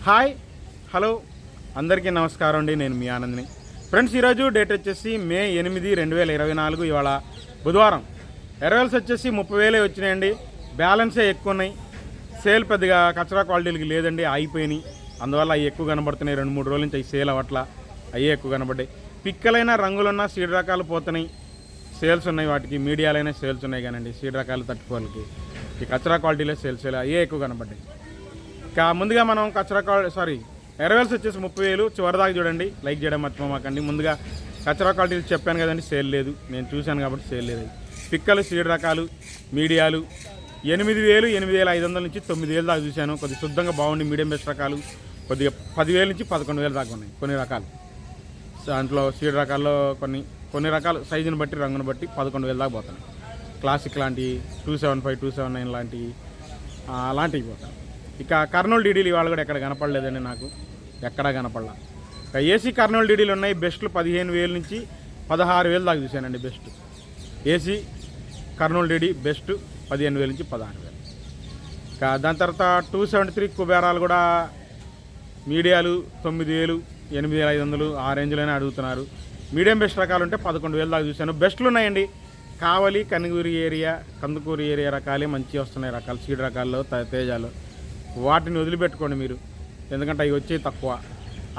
Hi hello అందరికీ నమస్కారం అండి. నేను మీ ఆనంద్ని. ఫ్రెండ్స్, ఈరోజు డేట్ వచ్చేసి మే 8, 2024. ఇవాళ బుధవారం. ఎరవెల్స్ వచ్చేసి 30,000 వచ్చినాయండి. బ్యాలెన్సే ఎక్కువ ఉన్నాయి. సేల్ పెద్దగా కచరా క్వాలిటీలకి లేదండి, ఆగిపోయినాయి. అందువల్ల అవి ఎక్కువ కనబడుతున్నాయి. 2-3 రోజుల నుంచి అవి సేల్ అవ్వట్లా, అవి ఎక్కువ కనబడ్డాయి. పిక్కలైన రంగులున్న సీడ్ రకాలు పోతున్నాయి, సేల్స్ ఉన్నాయి. వాటికి మీడియాలైనా సేల్స్ ఉన్నాయి కానండి, సీడ్ రకాలు తట్టుకోవాలకి ఈ కచరా క్వాలిటీలో సేల్స్ అయ్యే ఎక్కువ కనబడ్డాయి. ముందుగా మనం ఎరవెల్స్ వచ్చేసి 30,000 చివరిదాకా చూడండి. లైక్ చేయడం మర్చిపోమాకండి. ముందుగా కచరా క్వాలిటీలు చెప్పాను కదండి, సేల్ లేదు. నేను చూశాను కాబట్టి సేల్ లేదు. పిక్కలు సీడ్ రకాలు మీడియాలు 8,000, 8,500 నుంచి 9,000 దాకా చూశాను. కొద్దిగా శుద్ధంగా బాగుండి మీడియం బెస్ట్ రకాలు కొద్దిగా 10,000 నుంచి 11,000 దాకా ఉన్నాయి కొన్ని రకాలు. దాంట్లో సీడ్ రకాల్లో కొన్ని రకాలు సైజుని బట్టి రంగుని బట్టి 11,000 దాకా పోతున్నాయి. క్లాసిక్ లాంటివి 275, 279 లాంటివి అలాంటివి పోతాయి. ఇక కర్నూలు డీడీలు ఇవాళ కూడా ఎక్కడ కనపడలేదండి, నాకు ఎక్కడా కనపడలా. ఇక ఏసీ కర్నూలు డీడీలు ఉన్నాయి. బెస్ట్లు 15,000 నుంచి 16,000 దాకా చూశానండి. Best AC Kurnool DD best 15,000 నుంచి 16,000. ఇక దాని తర్వాత 273 కుబేరాలు కూడా మీడియాలు 9,000, 8,500 ఆ రేంజ్లోనే అడుగుతున్నారు. మీడియం బెస్ట్ రకాలు ఉంటే 11,000 దాకా చూశాను. బెస్ట్లు ఉన్నాయండి. కావలి కందుకూరు ఏరియా రకాలే మంచిగా వస్తున్నాయి. రకాలు సీడ్ రకాల్లో తేజాలు వాటిని వదిలిపెట్టుకోండి మీరు, ఎందుకంటే అవి వచ్చేవి తక్కువ.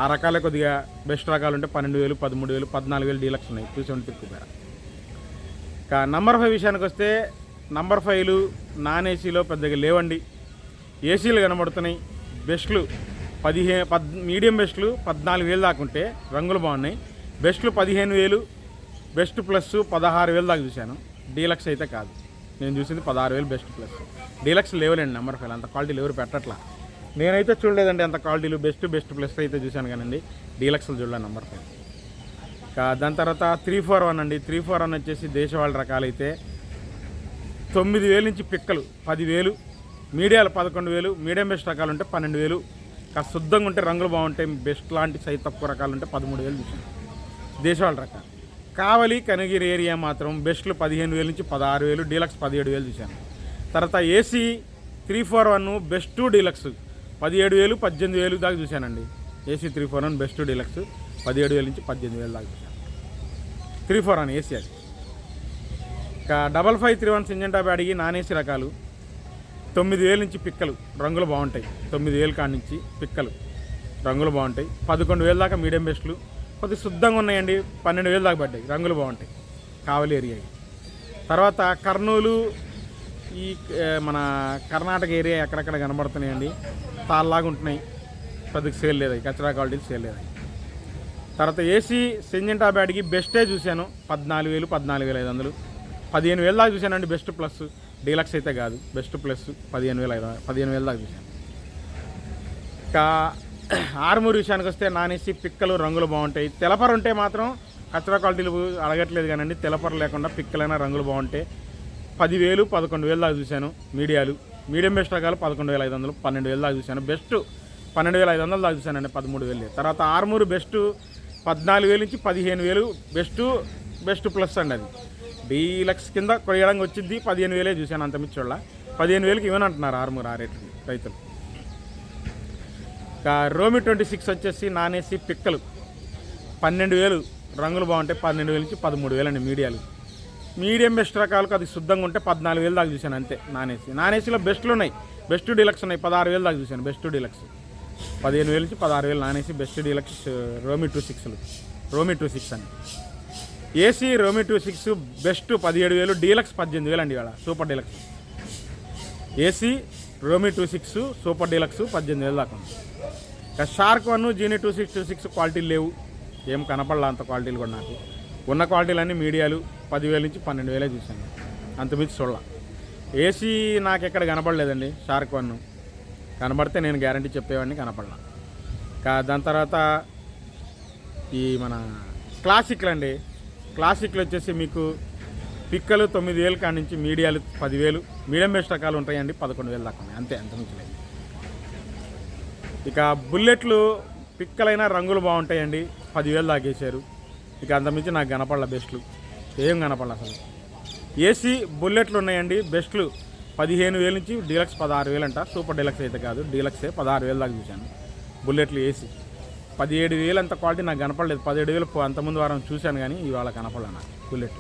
ఆ రకాలే కొద్దిగా బెస్ట్ రకాలు ఉంటే 12,000, 13,000, 14,000 డీలక్స్ ఉన్నాయి. 273 కుబేరా. ఇక నంబర్ 5 విషయానికి వస్తే నంబర్ 5లు నాన్ ఏసీలో పెద్దగా లేవండి. ఏసీలు కనబడుతున్నాయి. బెస్ట్లు మీడియం బెస్ట్లు 14,000 దాకా ఉంటే రంగులు బాగున్నాయి. బెస్ట్లు 15,000, బెస్ట్ ప్లస్ 16,000 దాకా చూశాను. డీలక్స్ అయితే కాదు, నేను చూసింది 16,000 బెస్ట్ ప్లస్. డీలక్స్ లేవులేండి నంబర్ 5. అంత క్వాలిటీలు ఎవరు పెట్టట్లా. నేనైతే చూడలేదండి అంత క్వాలిటీలు. బెస్ట్ ప్లస్ అయితే చూశాను కానండి, డీలక్స్లు చూడలేదు నంబర్ 5. దాని తర్వాత 341 అండి. 341 వచ్చేసి దేశవాళి రకాలైతే 9,000 నుంచి పిక్కలు 10,000, మీడియాలు 11,000, మీడియం బెస్ట్ రకాలు ఉంటే 12,000. శుద్ధంగా ఉంటే రంగులు బాగుంటాయి. బెస్ట్ లాంటి సైజ్ తక్కువ రకాలు ఉంటే 13,000 చూశాను. దేశవాళి రకాలు. కావలి కనగిరి ఏరియా మాత్రం బెస్ట్లు 15,000 నుంచి 16,000, డీలక్స్ 17,000 చూశాను. తర్వాత ఏసీ 341 బెస్ట్ డీలక్స్ 17,000, 18,000 దాకా చూశానండి. ఏసీ 341 బెస్ట్ డీలక్స్ 17,000 నుంచి 18,000 దాకా చూశాను. 341 ఏసీ అది. ఇక 5531 సింజంటా బ్యాడిగి నాన్ ఏసీ రకాలు 9,000 నుంచి పిక్కలు రంగులు బాగుంటాయి. 9,000 కాడి నుంచి పిక్కలు రంగులు బాగుంటాయి. 11,000 దాకా మీడియం బెస్ట్లు కొద్దిగా శుద్ధంగా ఉన్నాయండి. 12,000 దాకా పడ్డాయి, రంగులు బాగుంటాయి. కావలి ఏరియా. తర్వాత కర్నూలు ఈ మన కర్ణాటక ఏరియా ఎక్కడెక్కడ కనబడుతున్నాయండి. తాళ్ళలాగా ఉంటున్నాయి, పెద్దకి సేల్ లేదు. కచరా క్వాలిటీలు సేల్ లేదు. తర్వాత ఏసీ సింజంటా బ్యాడ్కి బెస్టే చూశాను. 14,000, 14,500, 15,000 దాకా చూశానండి. బెస్ట్ ప్లస్, డీలక్స్ అయితే కాదు. బెస్ట్ ప్లస్ 15,000 దాకా చూశాను. ఇంకా ఆర్మూర్ విషయానికి వస్తే నాన్ ఏసీ పిక్కలు రంగులు బాగుంటాయి. తెలపర ఉంటే మాత్రం కచరా క్వాలిటీలు అడగట్లేదు కానండి. తెలపర లేకుండా పిక్కలైనా రంగులు బాగుంటాయి. 10,000, 11,000 దాకా చూశాను. మీడియం బెస్ట్ రకాలు 11,500, 12,000 దాకా చూశాను. బెస్ట్ 12,500 దాకా చూశానండి. 13,000. తర్వాత ఆర్మూరు బెస్ట్ 14,000 నుంచి 15,000 బెస్ట్ ప్లస్ అండి. అది డీలక్స్ కింద కొయ్యడానికి వచ్చింది. 15,000 చూశాను. అంత మిచ్చోళ్ళ 15,000కి ఇవ్వనంటున్నారు ఆర్మూర్ ఆ రేట్లు రైతులు. రోమి 26 వచ్చేసి నాన్ ఏసీ పిక్కలు 12,000 రంగులు బాగుంటాయి. 12,000 నుంచి 13,000 అండి మీడియాలు. మీడియం బెస్ట్ రకాలకు అది శుద్ధంగా ఉంటే 14,000 దాకా చూశాను అంతే. నాన్ ఏసీలో బెస్ట్లు ఉన్నాయి. బెస్ట్ డీలక్స్ ఉన్నాయి. 16,000 దాకా చూశాను. బెస్ట్ డీలక్స్ 15,000 నుంచి 16,000 నాన్ ఏసీ బెస్ట్ డీలక్స్ రోమి 26 అండి. ఏసీ రోమి 26 బెస్ట్ 17,000, డీలక్స్ 18,000 అండి. ఇవాళ సూపర్ డీలక్స్ ఏసీ రోమి 26 సూపర్ డీలక్స్ 18,000 దాకా ఉంది. షార్క్ 1 జీనీ 2626 క్వాలిటీలు లేవు, ఏం కనపడలా అంత క్వాలిటీలు కూడా. నాకు ఉన్న క్వాలిటీలు అన్నీ మీడియాలు 10,000 నుంచి 12,000 చూశాను. అంతమించి చూడాల. ఏసీ నాకు ఎక్కడ కనపడలేదండి. షార్క్ 1 కనబడితే నేను గ్యారంటీ చెప్పేవాడిని, కనపడలా. దాని తర్వాత ఈ మన క్లాసిక్లు అండి. క్లాసిక్లు వచ్చేసి మీకు పిక్కలు 9,000 కాడి నుంచి మీడియాలు 10,000, మీడియం బెస్ట్ రకాలు ఉంటాయండి. 11,000 దాకా ఉన్నాయి అంతే, అంతమించి లేదు. ఇక బుల్లెట్లు పిక్కలైనా రంగులు బాగుంటాయండి. 10,000 దాకా వేసారు. ఇక అంతమించి నాకు కనపడల బెస్ట్లు ఏం కనపడల అసలు. ఏసీ బుల్లెట్లు ఉన్నాయండి. బెస్ట్లు 15,000 నుంచి డీలక్స్ 16,000 అంట. సూపర్ డీలక్స్ అయితే కాదు, డీలక్సే 16,000 దాకా చూశాను. బుల్లెట్లు ఏసీ 17,000 అంత క్వాలిటీ నాకు కనపడలేదు. 17,000 అంతకుముందు వారం చూశాను కానీ ఇవాళ కనపడలేదు నాకు బుల్లెట్.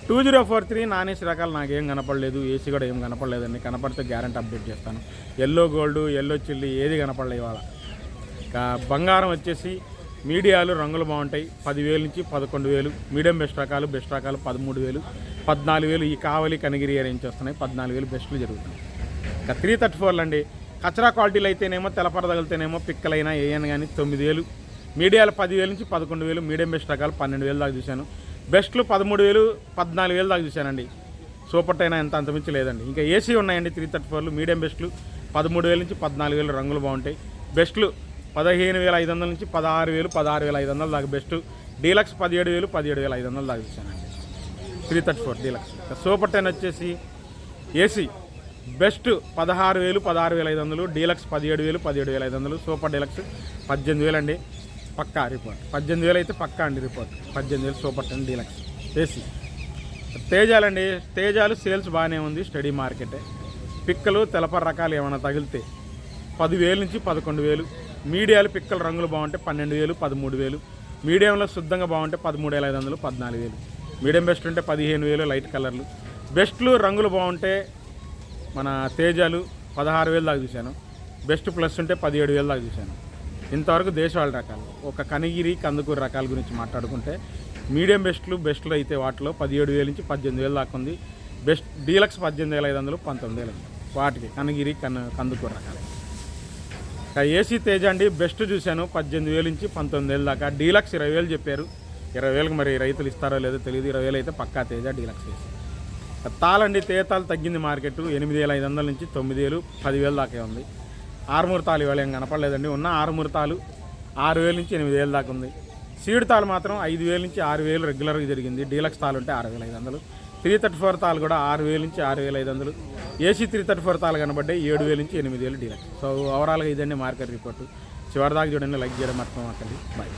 2043 నాన్ ఏసీ రకాలు నాకేం కనపడలేదు. ఏసీ కూడా ఏం కనపడలేదండి. కనపడితే గ్యారెంటీ అప్డేట్ చేస్తాను. ఎల్లో గోల్డ్, ఎల్లో చిల్లి ఏది కనపడలేదు ఇవాళ. ఇంకా బంగారం వచ్చేసి మీడియాలు రంగులు బాగుంటాయి. 10,000 నుంచి 11,000. మీడియం బెస్ట్ రకాలు 13,000, 14,000 ఈ కావలి కనిగిరి రేంజ్ వస్తున్నాయి. 14,000 బెస్ట్లు జరుగుతున్నాయి. ఇంకా 334 అండి. కచరా క్వాలిటీలు అయితేనేమో తెల్లపర తగిలితేనేమో పిక్కలైనా ఏయని కానీ 9,000. మీడియాలు 10,000 నుంచి 11,000. మీడియం బెస్ట్ రకాలు 12,000 దాకా చూశాను. బెస్ట్లు 13,000, 14,000 దాకా చూశానండి. సూపర్ అయినా ఎంత అంతమించి లేదండి. ఇంకా ఏసీ ఉన్నాయండి 334లు. మీడియం బెస్ట్లు 13,000 నుంచి 14,000 రంగులు బాగుంటాయి. బెస్ట్లు 15,500 నుంచి 16,000, 16,500 దాకా బెస్ట్. డీలక్స్ 17,000, 17,500 దాకా చూశానండి 334 డీలక్స్. సూపర్ 10 వచ్చేసి AC best 16,000, 16,500. Deluxe 17,000, 17,500. Super deluxe 18,000 అండి. పక్కా రిపోర్ట్ 18,000 అయితే పక్కా అండి రిపోర్ట్. 18,000 super 10 deluxe AC. తేజాలండి. తేజాలు సేల్స్ బాగానే ఉంది. స్టడీ మార్కెటే. పిక్కలు తెలపర రకాలు ఏమైనా తగిలితే 10,000 నుంచి 11,000. మీడియాలు పిక్కలు రంగులు బాగుంటే 12,000, 13,000. మీడియంలో శుద్ధంగా బాగుంటే 13,500, 14,000. మీడియం బెస్ట్ ఉంటే 15,000 లైట్ కలర్లు. బెస్ట్లు రంగులు బాగుంటే మన తేజాలు 16,000 దాకా చూశాను. బెస్ట్ ప్లస్ ఉంటే 17,000 దాకా చూశాను. ఇంతవరకు దేశవాళీ రకాలు. ఒక కనిగిరి కందుకూరు రకాల గురించి మాట్లాడుకుంటే మీడియం బెస్ట్లు అయితే వాటిలో 17,000 నుంచి 18,000 దాకా ఉంది. బెస్ట్ డీలక్స్ 18,500, 19,000 వాటికి కనిగిరి కందుకూరు రకాలు. ఏసీ తేజ అండి బెస్ట్ చూశాను 18,000 నుంచి 19,000 దాకా. డీలక్స్ 20,000 చెప్పారు. 20,000కి మరి రైతులు ఇస్తారో లేదో తెలియదు. 20,000 అయితే పక్కా తేజ డీలక్స్ ఏసీ. తాళండి తేతాలు తగ్గింది మార్కెట్. 8,500 నుంచి 9,000, 10,000 దాకా ఉంది. ఆరుమూరు తాలు ఇవాళ ఏం కనపడలేదండి. ఉన్న ఆరుమూరు తాలు 6,000 నుంచి 8,000 దాకా ఉంది. సీడ్ తాలు మాత్రం 5,000 నుంచి 6,000 రెగ్యులర్గా జరిగింది. డీలక్స్ తాలు ఉంటే 6,500. 334 తాలు కూడా 6,000 నుంచి 6,500. ఏసీ 334 తాలు కనబడ్డాయి 7,000 నుంచి 8,000 డీలక్స్. సో ఓవరాల్గా ఇదండి మార్కెట్ రిపోర్టు. చివరిదాకా చూడండి, లైక్ చేయడం మర్చిపోమాకండి. బాయ్.